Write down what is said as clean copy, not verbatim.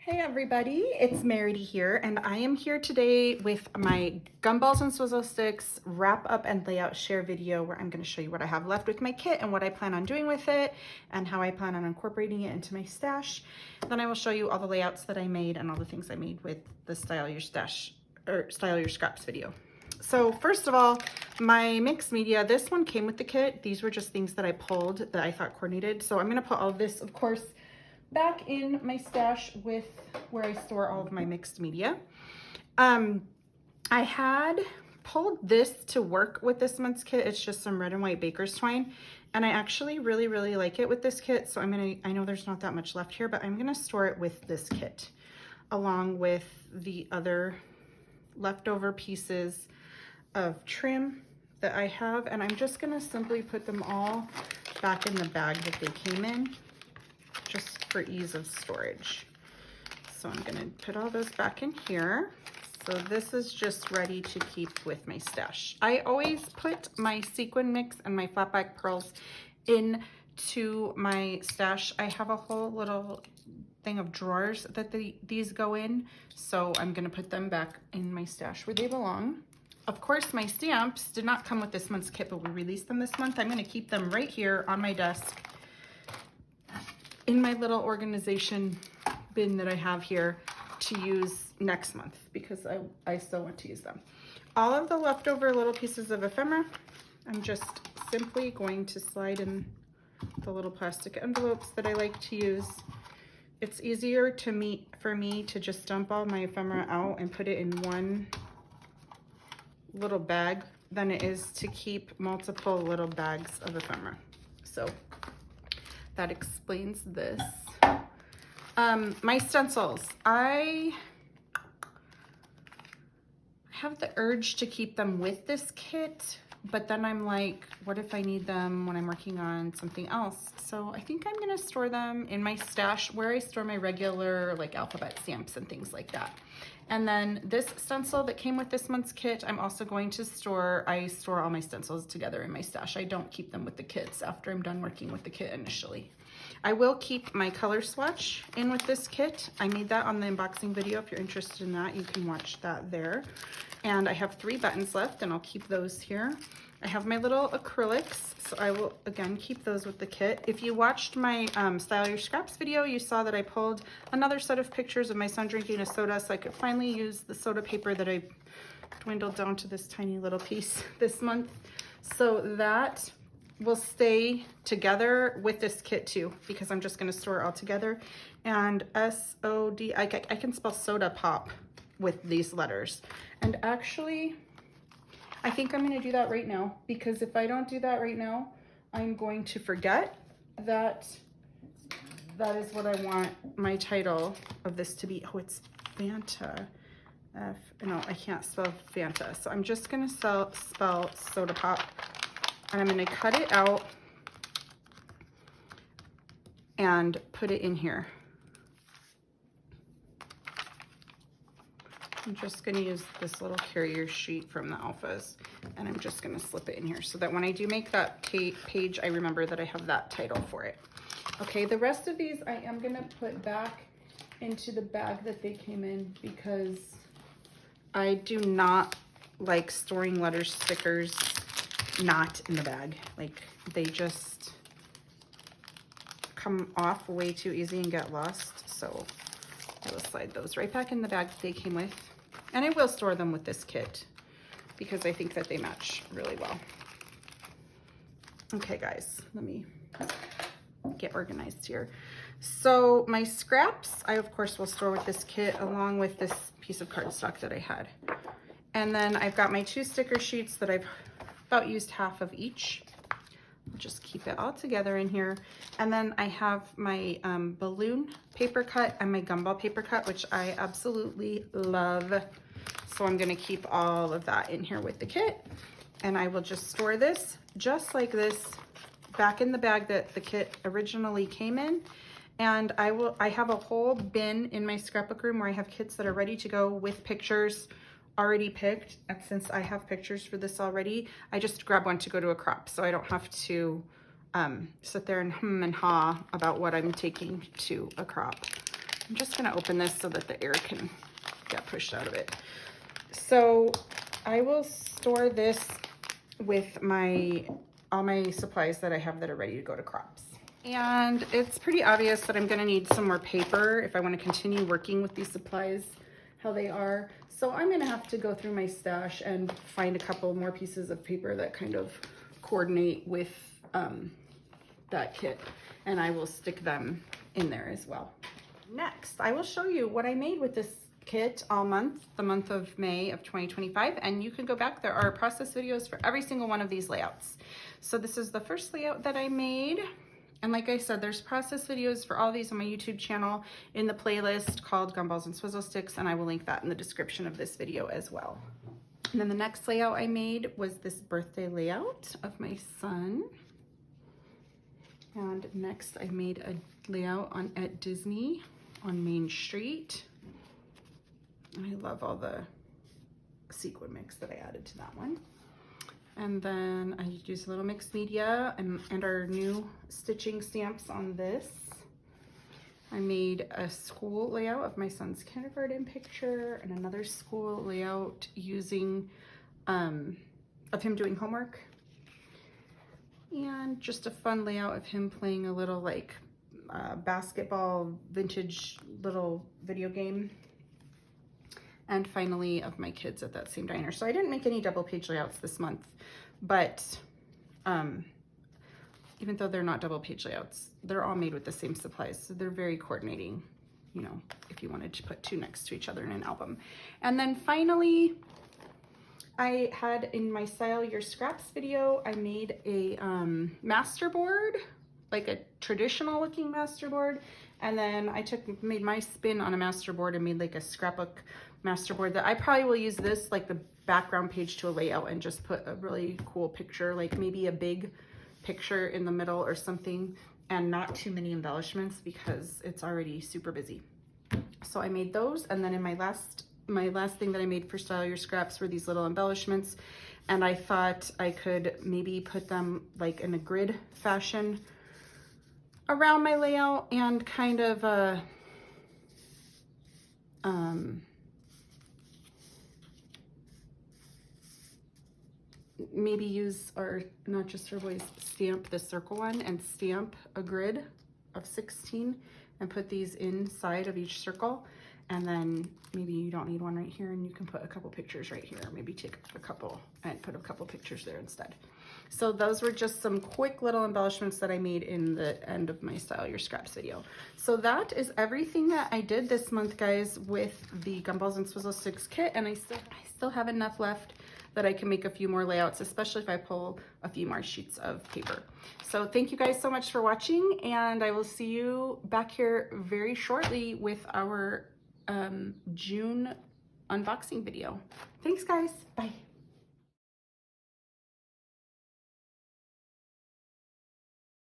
Hey everybody, it's Merity here, and I am here today with my Gumballs and Swizzle Sticks wrap up and layout share video where I'm going to show you what I have left with my kit and what I plan on doing with it and how I plan on incorporating it into my stash. Then I will show you all the layouts that I made and all the things I made with the Style Your Stash or Style Your Scraps video. So first of all, my mixed media, this one came with the kit. These were just things that I pulled that I thought coordinated. So I'm going to put all of this, of course, back in my stash with where I store all of my mixed media. I had pulled this to work with this month's kit. It's just some red and white baker's twine. And I actually really like it with this kit. So I know there's not that much left here, but I'm gonna store it with this kit along with the other leftover pieces of trim that I have. And I'm just gonna simply put them all back in the bag that they came in, just for ease of storage. So I'm gonna put all those back in here. So this is just ready to keep with my stash. I always put my sequin mix and my flat back pearls into my stash. I have a whole little thing of drawers that these go in. So I'm gonna put them back in my stash where they belong. Of course, my stamps did not come with this month's kit, but we released them this month. I'm gonna keep them right here on my desk in my little organization bin that I have here to use next month because I still want to use them. All of the leftover little pieces of ephemera, I'm just simply going to slide in the little plastic envelopes that I like to use. It's easier for me to just dump all my ephemera out and put it in one little bag than it is to keep multiple little bags of ephemera. So that explains this. My stencils. I have the urge to keep them with this kit, but then I'm like, what if I need them when I'm working on something else? So I think I'm gonna store them in my stash where I store my regular like alphabet stamps and things like that. And then this stencil that came with this month's kit, I'm also going to store, I store all my stencils together in my stash. I don't keep them with the kits after I'm done working with the kit initially. I will keep my color swatch in with this kit. I made that on the unboxing video. If you're interested in that, you can watch that there. And I have 3 buttons left and I'll keep those here. I have my little acrylics, so I will again keep those with the kit. If you watched my Style Your Scraps video, you saw that I pulled another set of pictures of my son drinking a soda so I could finally use the soda paper that I dwindled down to this tiny little piece this month. So that will stay together with this kit too, because I'm just gonna store it all together. And S-O-D, I can spell soda pop with these letters. And actually, I think I'm gonna do that right now, because if I don't do that right now, I'm going to forget that that is what I want my title of this to be. Oh, it's Fanta. No, I can't spell Fanta. So I'm just gonna spell soda pop, and I'm gonna cut it out and put it in here. I'm just gonna use this little carrier sheet from the Alphas, and I'm just gonna slip it in here so that when I do make that page, I remember that I have that title for it. Okay, the rest of these I am gonna put back into the bag that they came in because I do not like storing letter stickers not in the bag. Like, they just come off way too easy and get lost. So I will slide those right back in the bag that they came with. And I will store them with this kit because I think that they match really well. Okay guys, let me get organized here. So my scraps, I of course will store with this kit along with this piece of cardstock that I had. And then I've got my 2 sticker sheets that I've about used half of each. I'll just keep it all together in here. And then I have my balloon paper cut and my gumball paper cut, which I absolutely love. So I'm gonna keep all of that in here with the kit. And I will just store this just like this back in the bag that the kit originally came in. And I have a whole bin in my scrapbook room where I have kits that are ready to go with pictures already picked. And since I have pictures for this already, I just grab one to go to a crop, so I don't have to sit there and hum and haw about what I'm taking to a crop. I'm just gonna open this so that the air can get pushed out of it. So I will store this with all my supplies that I have that are ready to go to crops. And it's pretty obvious that I'm gonna need some more paper if I wanna continue working with these supplies how they are. So I'm gonna have to go through my stash and find a couple more pieces of paper that kind of coordinate with that kit, and I will stick them in there as well. Next, I will show you what I made with this kit all month, the month of May of 2025, and you can go back. There are process videos for every single one of these layouts. So this is the first layout that I made. And like I said, there's process videos for all these on my YouTube channel in the playlist called Gumballs and Swizzle Sticks, and I will link that in the description of this video as well. And then the next layout I made was this birthday layout of my son. And next I made a layout at Disney on Main Street. I love all the sequin mix that I added to that one. And then I used a little mixed media and our new stitching stamps on this. I made a school layout of my son's kindergarten picture and another school layout using, of him doing homework. And just a fun layout of him playing a little like basketball vintage little video game. And finally of my kids at that same diner. So I didn't make any double page layouts this month, but even though they're not double page layouts, they're all made with the same supplies. So they're very coordinating, you know, if you wanted to put two next to each other in an album. And then finally, I had in my Style Your Scraps video, I made a masterboard, like a traditional looking masterboard. And then I made my spin on a masterboard and made like a scrapbook masterboard that I probably will use this like the background page to a layout and just put a really cool picture, like maybe a big picture in the middle or something, and not too many embellishments because it's already super busy. So I made those, and then in my last thing that I made for Style Your Scraps were these little embellishments, and I thought I could maybe put them like in a grid fashion around my layout and kind of maybe use, or not just for boys, stamp the circle one and stamp a grid of 16 and put these inside of each circle. And then maybe you don't need one right here and you can put a couple pictures right here, or maybe take a couple and put a couple pictures there instead. So those were just some quick little embellishments that I made in the end of my Style Your Scraps video. So that is everything that I did this month, guys, with the Gumballs and Swizzle Sticks kit. And I still have enough left that I can make a few more layouts, especially if I pull a few more sheets of paper. So thank you guys so much for watching, and I will see you back here very shortly with our June unboxing video. Thanks, guys. Bye.